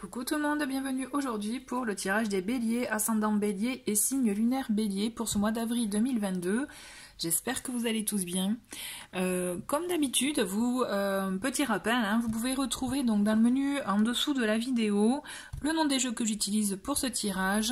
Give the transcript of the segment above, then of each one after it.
Coucou tout le monde, bienvenue aujourd'hui pour le tirage des béliers, ascendant bélier et signe lunaire bélier pour ce mois d'avril 2022. J'espère que vous allez tous bien. Comme d'habitude, petit rappel, vous pouvez retrouver donc dans le menu en dessous de la vidéo le nom des jeux que j'utilise pour ce tirage,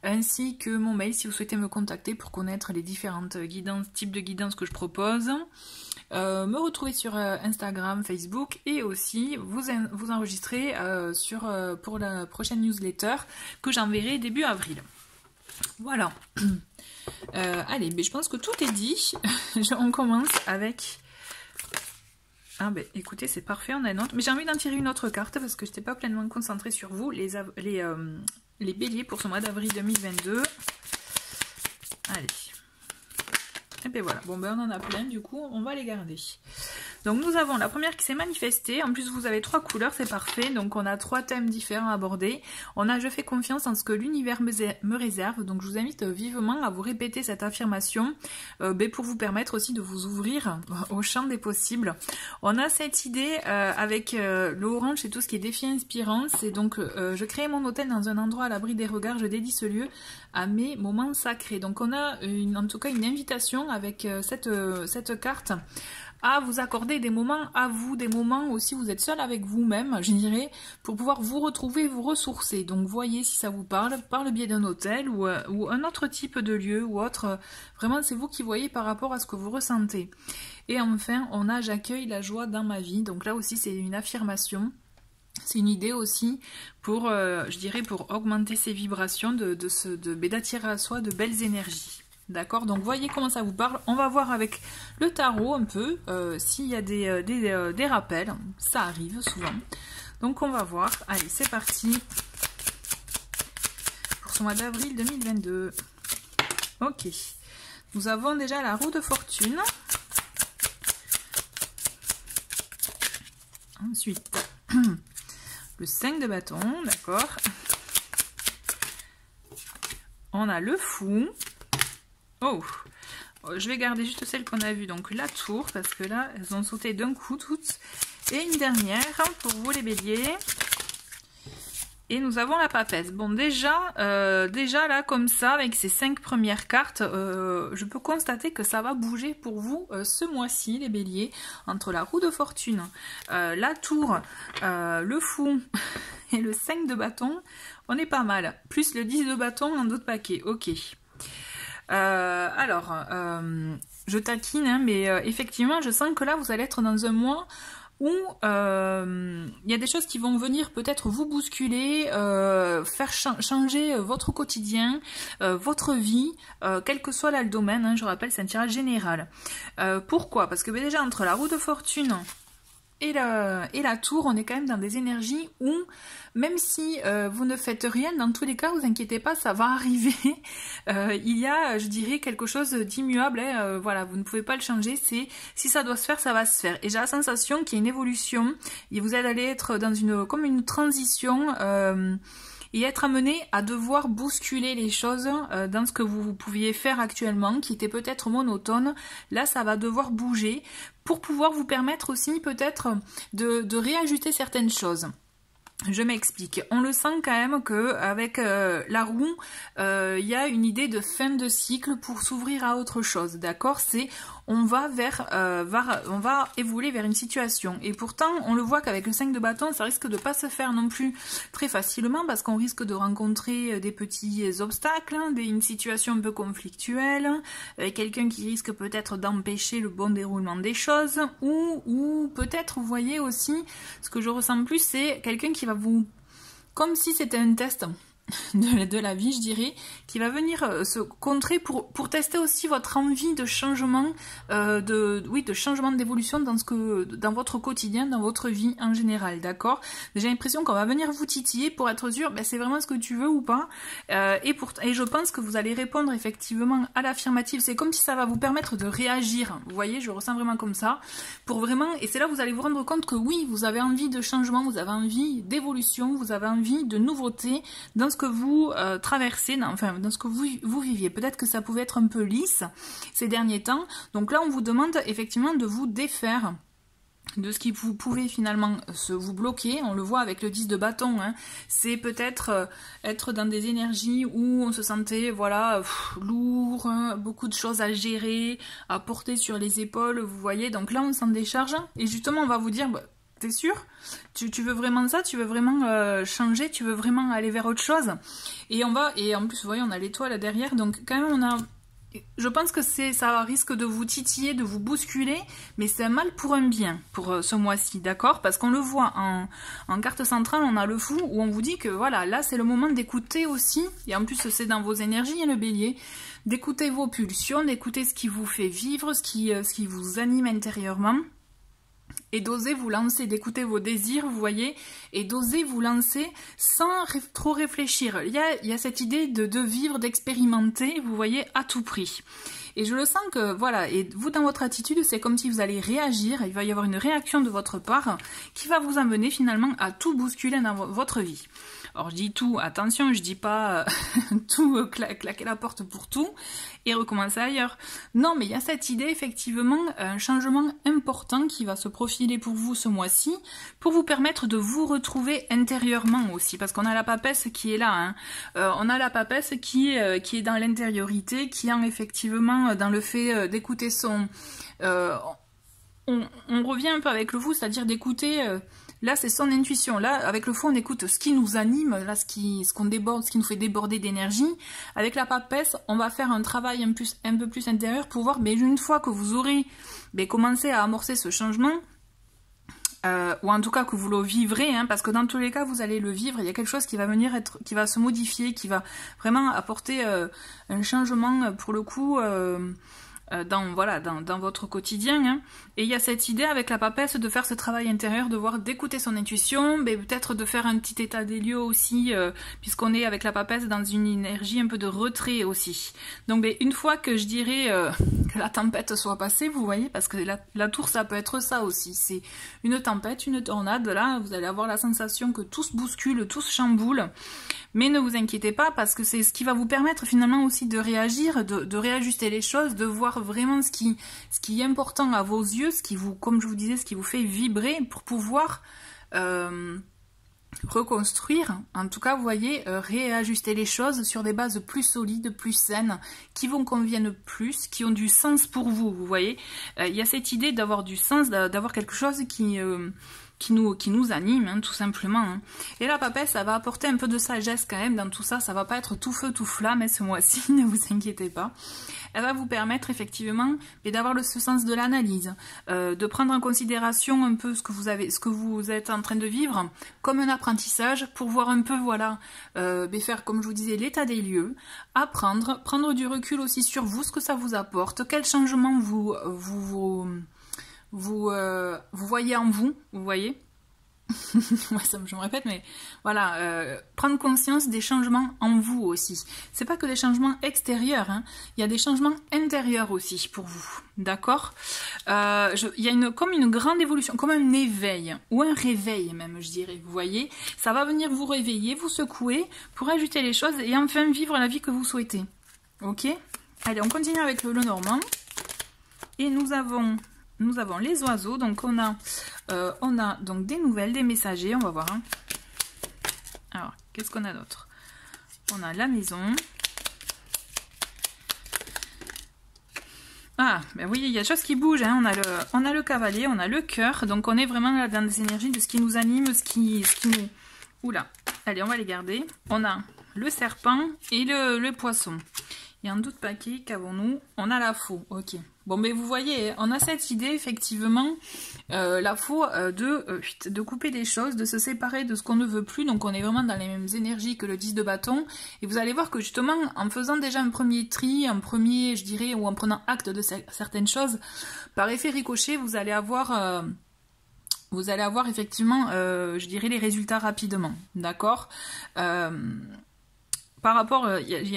ainsi que mon mail si vous souhaitez me contacter pour connaître les différentes types de guidances que je propose. Me retrouver sur Instagram, Facebook et aussi vous enregistrer pour la prochaine newsletter que j'enverrai début avril. Voilà. Allez, mais je pense que tout est dit. On commence avec... Ah ben écoutez, c'est parfait, on a une autre. Mais j'ai envie d'en tirer une autre carte parce que je n'étais pas pleinement concentrée sur vous, les béliers pour ce mois d'avril 2022. Allez. Et bien voilà, bon ben on en a plein, du coup on va les garder. Donc nous avons la première qui s'est manifestée, en plus vous avez 3 couleurs, c'est parfait, donc on a 3 thèmes différents à aborder. On a je fais confiance en ce que l'univers me réserve, donc je vous invite vivement à vous répéter cette affirmation pour vous permettre aussi de vous ouvrir au champ des possibles. On a cette idée avec le orange, c'est tout ce qui est défi inspirant, c'est donc je crée mon hôtel dans un endroit à l'abri des regards, je dédie ce lieu à mes moments sacrés. Donc on a en tout cas une invitation avec cette carte à vous accorder des moments à vous, des moments aussi où vous êtes seul avec vous-même, je dirais, pour pouvoir vous retrouver, vous ressourcer. Donc voyez si ça vous parle, par le biais d'un hôtel ou un autre type de lieu ou autre. Vraiment, c'est vous qui voyez par rapport à ce que vous ressentez. Et enfin, on a j'accueille la joie dans ma vie. Donc là aussi, c'est une affirmation. C'est une idée aussi pour, je dirais, pour augmenter ses vibrations, d'attirer à soi de belles énergies. D'accord, donc voyez comment ça vous parle. On va voir avec le tarot un peu s'il y a des rappels. Ça arrive souvent. Donc on va voir. Allez, c'est parti pour ce mois d'avril 2022. Ok. Nous avons déjà la roue de fortune. Ensuite, le 5 de bâton, d'accord. On a le fou. Oh, je vais garder juste celle qu'on a vue, donc la tour, parce que là, elles ont sauté d'un coup toutes. Et une dernière pour vous les béliers. Et nous avons la papesse. Bon, déjà là, comme ça, avec ces 5 premières cartes, je peux constater que ça va bouger pour vous ce mois-ci, les béliers, entre la roue de fortune, la tour, le fou et le 5 de bâton. On est pas mal. Plus le 10 de bâton en d'autres paquets. Ok. Je taquine, mais effectivement, je sens que là, vous allez être dans un mois où il y a des choses qui vont venir peut-être vous bousculer, faire changer votre quotidien, votre vie, quel que soit là le domaine, je rappelle, c'est un tirage général. Pourquoi? Parce que déjà, entre la roue de fortune et la tour, on est quand même dans des énergies où, même si vous ne faites rien, dans tous les cas, vous inquiétez pas, ça va arriver. Il y a, je dirais, quelque chose d'immuable. Voilà, vous ne pouvez pas le changer. C'est si ça doit se faire, ça va se faire. Et j'ai la sensation qu'il y a une évolution. Et vous allez être dans comme une transition. Et être amené à devoir bousculer les choses dans ce que vous pouviez faire actuellement, qui était peut-être monotone. Là, ça va devoir bouger pour pouvoir vous permettre aussi peut-être de réajuster certaines choses. Je m'explique. On le sent quand même que avec la roue, il y a une idée de fin de cycle pour s'ouvrir à autre chose. D'accord? On va évoluer vers une situation. Et pourtant, on le voit qu'avec le 5 de bâton, ça risque de pas se faire non plus très facilement parce qu'on risque de rencontrer des petits obstacles, une situation un peu conflictuelle, quelqu'un qui risque peut-être d'empêcher le bon déroulement des choses, ou peut-être, vous voyez aussi, ce que je ressens plus, c'est quelqu'un qui va vous... Comme si c'était un test de la vie, je dirais, qui va venir se contrer pour tester aussi votre envie de changement, de changement d'évolution dans votre quotidien, dans votre vie en général, d'accord? J'ai l'impression qu'on va venir vous titiller pour être sûr, c'est vraiment ce que tu veux ou pas, et je pense que vous allez répondre effectivement à l'affirmative. C'est comme si ça va vous permettre de réagir, vous voyez, je ressens vraiment comme ça, pour vraiment, et c'est là que vous allez vous rendre compte que oui, vous avez envie de changement, vous avez envie d'évolution, vous avez envie de nouveauté dans ce que vous traversez, dans ce que vous viviez. Peut-être que ça pouvait être un peu lisse ces derniers temps. Donc là, on vous demande effectivement de vous défaire de ce qui vous pouvez finalement vous bloquer. On le voit avec le 10 de bâton, hein. C'est peut-être être dans des énergies où on se sentait voilà lourd, hein, beaucoup de choses à gérer, à porter sur les épaules, vous voyez. Donc là on s'en décharge et justement on va vous dire, bah, t'es sûr, tu veux vraiment ça, tu veux vraiment changer, tu veux vraiment aller vers autre chose. Et en plus vous voyez on a l'étoile derrière, donc quand même on a... Je pense que ça risque de vous titiller, de vous bousculer, mais c'est un mal pour un bien pour ce mois-ci, d'accord? Parce qu'on le voit en carte centrale, on a le fou où on vous dit que voilà, là c'est le moment d'écouter aussi, et en plus c'est dans vos énergies, le bélier, d'écouter vos pulsions, d'écouter ce qui vous fait vivre, ce qui vous anime intérieurement. Et d'oser vous lancer, d'écouter vos désirs, vous voyez, et d'oser vous lancer sans trop réfléchir. Il y a cette idée de vivre, d'expérimenter, vous voyez, à tout prix. Et je le sens que, voilà, et vous dans votre attitude, c'est comme si vous allez réagir, il va y avoir une réaction de votre part qui va vous amener finalement à tout bousculer dans votre vie. Alors je dis tout, attention, je dis pas tout claquer la porte pour tout et recommencer ailleurs. Non, mais il y a cette idée effectivement, un changement important qui va se profiler pour vous ce mois-ci, pour vous permettre de vous retrouver intérieurement aussi, parce qu'on a la papesse qui est là, hein. On a la papesse qui est dans l'intériorité, qui est effectivement dans le fait d'écouter son... on revient un peu avec le vous, c'est-à-dire d'écouter... Là, c'est son intuition. Là, avec le fou, on écoute ce qui nous anime, là, ce qu'on déborde, ce qui nous fait déborder d'énergie. Avec la papesse, on va faire un travail un peu plus intérieur pour voir, mais une fois que vous aurez commencé à amorcer ce changement, ou en tout cas que vous le vivrez, hein, parce que dans tous les cas, vous allez le vivre. Il y a quelque chose qui va venir qui va se modifier, qui va vraiment apporter un changement pour le coup. Dans votre quotidien, hein. Et il y a cette idée avec la papesse de faire ce travail intérieur, d'écouter son intuition, mais peut-être de faire un petit état des lieux aussi, puisqu'on est avec la papesse dans une énergie un peu de retrait aussi. Donc une fois que je dirais que la tempête soit passée, vous voyez, parce que la tour ça peut être ça aussi, c'est une tempête, une tornade, là vous allez avoir la sensation que tout se bouscule, tout se chamboule, mais ne vous inquiétez pas parce que c'est ce qui va vous permettre finalement aussi de réagir, de réajuster les choses, de voir vraiment ce qui est important à vos yeux, ce qui vous, comme je vous disais, ce qui vous fait vibrer pour pouvoir reconstruire, en tout cas vous voyez, réajuster les choses sur des bases plus solides, plus saines, qui vous conviennent plus, qui ont du sens pour vous, vous voyez. Il y a cette idée d'avoir du sens, d'avoir quelque chose qui nous anime, hein, tout simplement. Hein. Et la papesse, ça va apporter un peu de sagesse quand même dans tout ça. Ça va pas être tout feu, tout flamme, hein, ce mois-ci, ne vous inquiétez pas. Elle va vous permettre effectivement d'avoir ce sens de l'analyse, de prendre en considération un peu ce que vous êtes en train de vivre comme un apprentissage pour voir un peu, voilà, faire, comme je vous disais, l'état des lieux, apprendre, prendre du recul aussi sur vous, ce que ça vous apporte, quel changement vous voyez en vous, vous voyez. Ouais, je me répète, mais voilà, prendre conscience des changements en vous aussi. C'est pas que des changements extérieurs, hein. Il y a des changements intérieurs aussi pour vous, d'accord. Il y a comme une grande évolution, comme un éveil, ou un réveil même, je dirais, vous voyez. Ça va venir vous réveiller, vous secouer, pour ajouter les choses et enfin vivre la vie que vous souhaitez. Ok. Allez, on continue avec le normand. Et nous avons les oiseaux, donc on a donc des nouvelles, des messagers, on va voir. Hein. Alors, qu'est-ce qu'on a d'autre? On a la maison. Ah, ben oui, il y a des choses qui bougent, hein. On a le cavalier, on a le cœur, donc on est vraiment là dans des énergies de ce qui nous anime, ce qui nous... Oula, allez, on va les garder. On a le serpent et le poisson. Il y a un doute paquet, qu'avons-nous? On a la faux, ok. Bon, mais vous voyez, on a cette idée, effectivement, la faux, de couper des choses, de se séparer de ce qu'on ne veut plus. Donc, on est vraiment dans les mêmes énergies que le 10 de bâton. Et vous allez voir que, justement, en faisant déjà un premier tri, je dirais, ou en prenant acte de certaines choses, par effet ricochet, vous allez avoir effectivement, je dirais, les résultats rapidement. D'accord. Par rapport,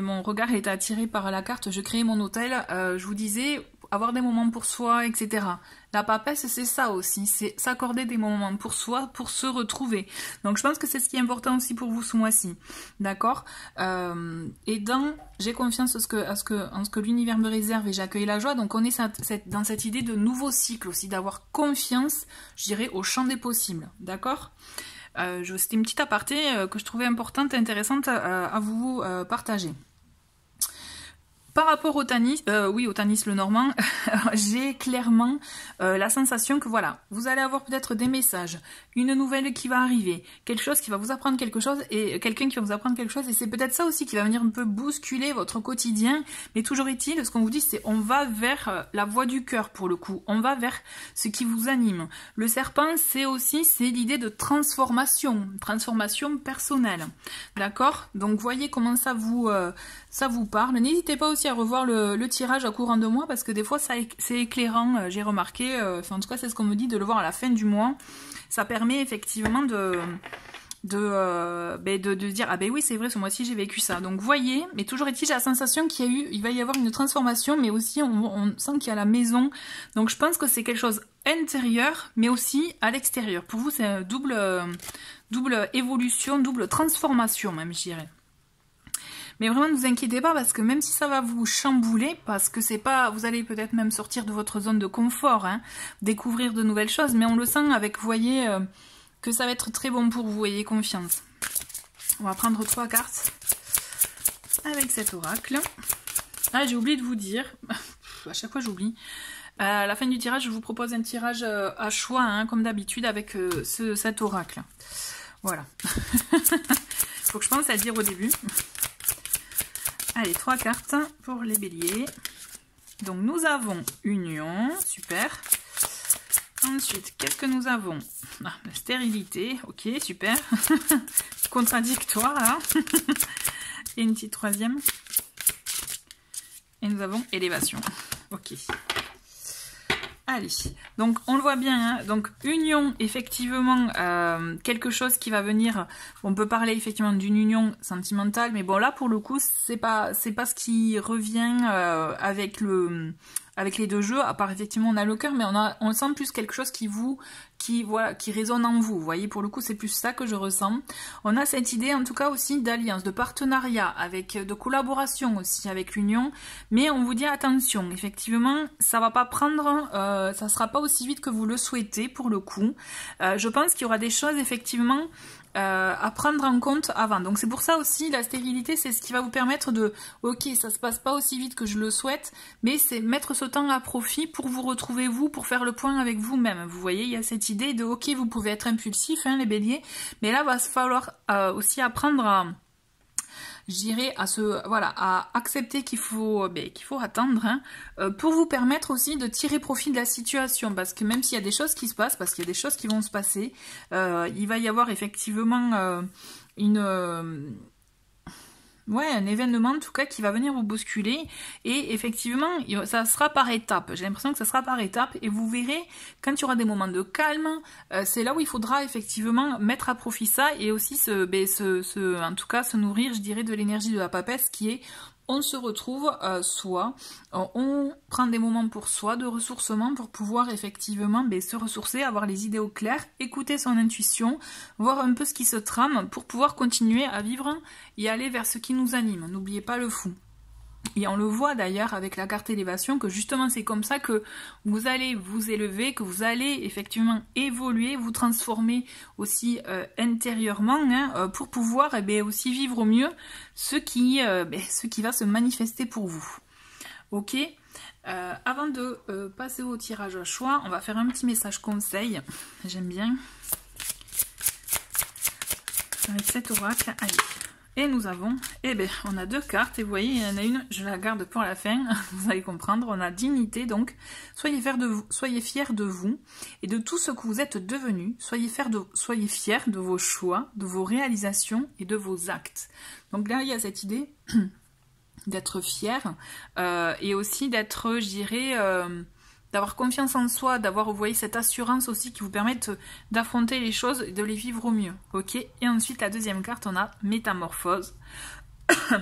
mon regard était attiré par la carte, je créais mon hôtel, je vous disais, avoir des moments pour soi, etc. La papesse, c'est ça aussi, c'est s'accorder des moments pour soi, pour se retrouver. Donc je pense que c'est ce qui est important aussi pour vous ce mois-ci, d'accord? Et j'ai confiance en ce que l'univers me réserve et j'accueille la joie. Donc on est dans cette idée de nouveau cycle aussi, d'avoir confiance, je dirais, au champ des possibles, d'accord? C'était une petite aparté que je trouvais importante et intéressante à vous partager. Par rapport au Tanis, au Tanis le Normand, j'ai clairement la sensation que voilà, vous allez avoir peut-être des messages, une nouvelle qui va arriver, quelque chose qui va vous apprendre quelque chose et quelqu'un qui va vous apprendre quelque chose et c'est peut-être ça aussi qui va venir un peu bousculer votre quotidien. Mais toujours est-il, ce qu'on vous dit, c'est on va vers la voie du cœur pour le coup, on va vers ce qui vous anime. Le serpent, c'est l'idée de transformation personnelle, d'accord? Donc voyez comment ça vous parle. N'hésitez pas aussi à revoir le tirage à courant de mois parce que des fois c'est éclairant, j'ai remarqué, en tout cas c'est ce qu'on me dit de le voir à la fin du mois. Ça permet effectivement de dire ah ben oui c'est vrai ce mois-ci j'ai vécu ça. Donc voyez, mais toujours est-il j'ai la sensation il va y avoir une transformation, mais aussi on sent qu'il y a la maison. Donc je pense que c'est quelque chose intérieur mais aussi à l'extérieur. Pour vous c'est une double évolution, double transformation même je dirais. Mais vraiment ne vous inquiétez pas parce que même si ça va vous chambouler, parce que c'est pas, vous allez peut-être même sortir de votre zone de confort, hein, découvrir de nouvelles choses, mais on le sent avec, vous voyez, que ça va être très bon pour vous, ayez confiance. On va prendre 3 cartes avec cet oracle. Ah, j'ai oublié de vous dire, à chaque fois j'oublie. À la fin du tirage, je vous propose un tirage à choix, hein, comme d'habitude, avec cet oracle. Voilà. Faut que je pense à le dire au début. Allez, 3 cartes pour les béliers. Donc nous avons union, super. Ensuite, qu'est-ce que nous avons? La stérilité, ok, super. Contradictoire, là. Et une petite troisième. Et nous avons élévation. Ok. Allez, donc on le voit bien, hein, donc union, effectivement, quelque chose qui va venir, on peut parler effectivement d'une union sentimentale, mais bon là pour le coup c'est pas ce qui revient avec les deux jeux, à part effectivement on a le cœur, mais on sent plus quelque chose qui résonne en vous, vous voyez, pour le coup c'est plus ça que je ressens. On a cette idée en tout cas aussi d'alliance, de partenariat, de collaboration aussi avec l'union, mais on vous dit attention, effectivement ça va pas prendre, ça sera pas aussi vite que vous le souhaitez pour le coup. Je pense qu'il y aura des choses effectivement à prendre en compte avant. Donc c'est pour ça aussi la stérilité, c'est ce qui va vous permettre de ok, ça se passe pas aussi vite que je le souhaite, mais c'est mettre ce temps à profit pour vous retrouver vous, pour faire le point avec vous-même. Vous voyez, il y a cette idée de ok, vous pouvez être impulsif, hein, les béliers, mais là va se falloir aussi apprendre à, je dirais, à accepter qu'il faut attendre, hein, pour vous permettre aussi de tirer profit de la situation, parce que même s'il y a des choses qui se passent, parce qu'il y a des choses qui vont se passer, il va y avoir effectivement un événement en tout cas qui va venir vous bousculer et effectivement ça sera par étapes. J'ai l'impression que ça sera par étapes et vous verrez quand il y aura des moments de calme, c'est là où il faudra effectivement mettre à profit ça et aussi en tout cas se nourrir, je dirais, de l'énergie de la papesse qui est on se retrouve on prend des moments pour soi de ressourcement pour pouvoir effectivement se ressourcer, avoir les idées au clair, écouter son intuition, voir un peu ce qui se trame pour pouvoir continuer à vivre et aller vers ce qui nous anime. N'oubliez pas le fou. Et on le voit d'ailleurs avec la carte élévation que justement c'est comme ça que vous allez vous élever, que vous allez effectivement évoluer, vous transformer aussi intérieurement, hein, pour pouvoir aussi vivre au mieux ce qui va se manifester pour vous. Ok, avant de passer au tirage au choix, on va faire un petit message conseil, j'aime bien, avec cet oracle. Allez. Et nous avons, on a 2 cartes, et vous voyez, il y en a une, je la garde pour la fin, vous allez comprendre, on a dignité, donc soyez fiers de vous, et de tout ce que vous êtes devenu, soyez fiers de vos choix, de vos réalisations, et de vos actes. Donc là, il y a cette idée d'être fier, et aussi d'être, je dirais, d'avoir confiance en soi, d'avoir, vous voyez, cette assurance aussi qui vous permette d'affronter les choses et de les vivre au mieux. Ok. Et ensuite, la deuxième carte, on a métamorphose.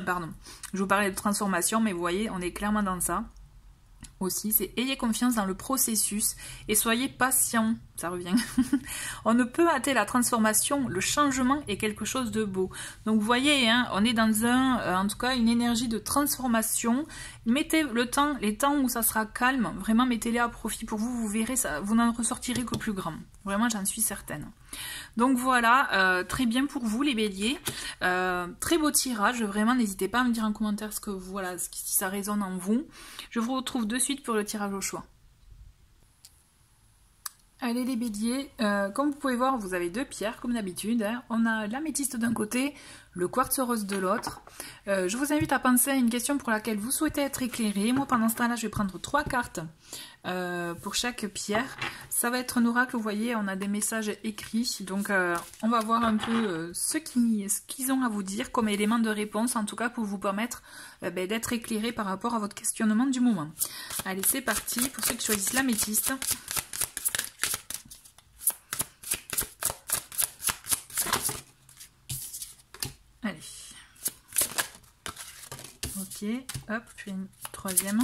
Pardon. Je vous parlais de transformation, mais vous voyez, on est clairement dans ça. aussi, c'est ayez confiance dans le processus et soyez patient, ça revient. On ne peut hâter la transformation, le changement est quelque chose de beau. Donc vous voyez, hein, on est dans en tout cas une énergie de transformation. Mettez les temps où ça sera calme, vraiment mettez-les à profit pour vous, vous verrez, ça, vous n'en ressortirez que plus grand. Vraiment, j'en suis certaine. Donc voilà, très bien pour vous les béliers. Très beau tirage, vraiment, n'hésitez pas à me dire en commentaire si ça résonne en vous. Je vous retrouve de suite pour le tirage au choix. Allez les béliers, comme vous pouvez voir, vous avez deux pierres comme d'habitude. Hein. On a l'améthyste d'un côté, le quartz rose de l'autre. Je vous invite à penser à une question pour laquelle vous souhaitez être éclairé. Moi pendant ce temps-là, je vais prendre 3 cartes pour chaque pierre. Ça va être un oracle, vous voyez, on a des messages écrits. Donc on va voir un peu ce qu'ils ont à vous dire comme élément de réponse, en tout cas pour vous permettre d'être éclairé par rapport à votre questionnement du moment. Allez, c'est parti pour ceux qui choisissent l'améthyste. Allez, ok, hop, je fais une troisième.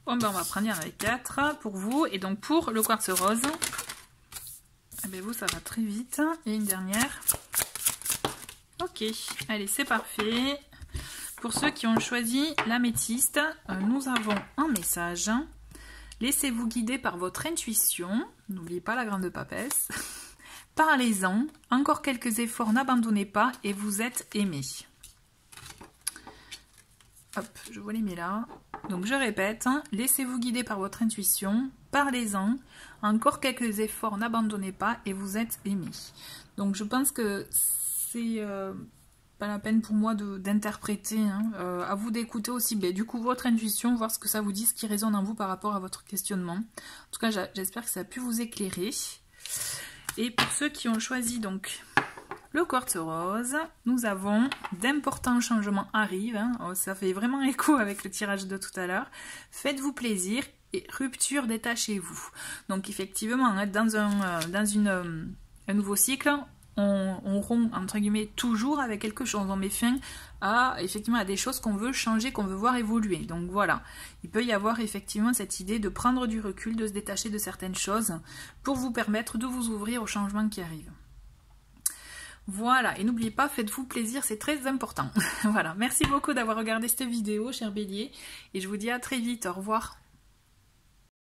Bon ben on va prendre, il y en avait 4 pour vous, et donc pour le quartz rose, eh bien vous ça va très vite, et une dernière. Ok, allez c'est parfait. Pour ceux qui ont choisi l'améthyste, nous avons un message. Laissez-vous guider par votre intuition, n'oubliez pas la grande papesse. Parlez-en, encore quelques efforts, n'abandonnez pas et vous êtes aimé. Hop, je vous les mets là. Donc je répète, laissez-vous guider par votre intuition, parlez-en, encore quelques efforts, n'abandonnez pas et vous êtes aimé. Donc je pense que c'est pas la peine pour moi d'interpréter, hein. À vous d'écouter aussi du coup votre intuition, voir ce que ça vous dit, ce qui résonne en vous par rapport à votre questionnement. En tout cas j'espère que ça a pu vous éclairer. Et pour ceux qui ont choisi donc le quartz rose, nous avons d'importants changements arrivent. Hein. Oh, ça fait vraiment écho avec le tirage de tout à l'heure. Faites-vous plaisir et rupture, détachez-vous. Donc effectivement, dans un nouveau cycle, on rompt entre guillemets toujours avec quelque chose. On met fin à des choses qu'on veut changer, qu'on veut voir évoluer. Donc voilà, il peut y avoir effectivement cette idée de prendre du recul, de se détacher de certaines choses pour vous permettre de vous ouvrir aux changements qui arrivent. Voilà, et n'oubliez pas, faites-vous plaisir, c'est très important. Voilà, merci beaucoup d'avoir regardé cette vidéo, chers béliers, et je vous dis à très vite, au revoir.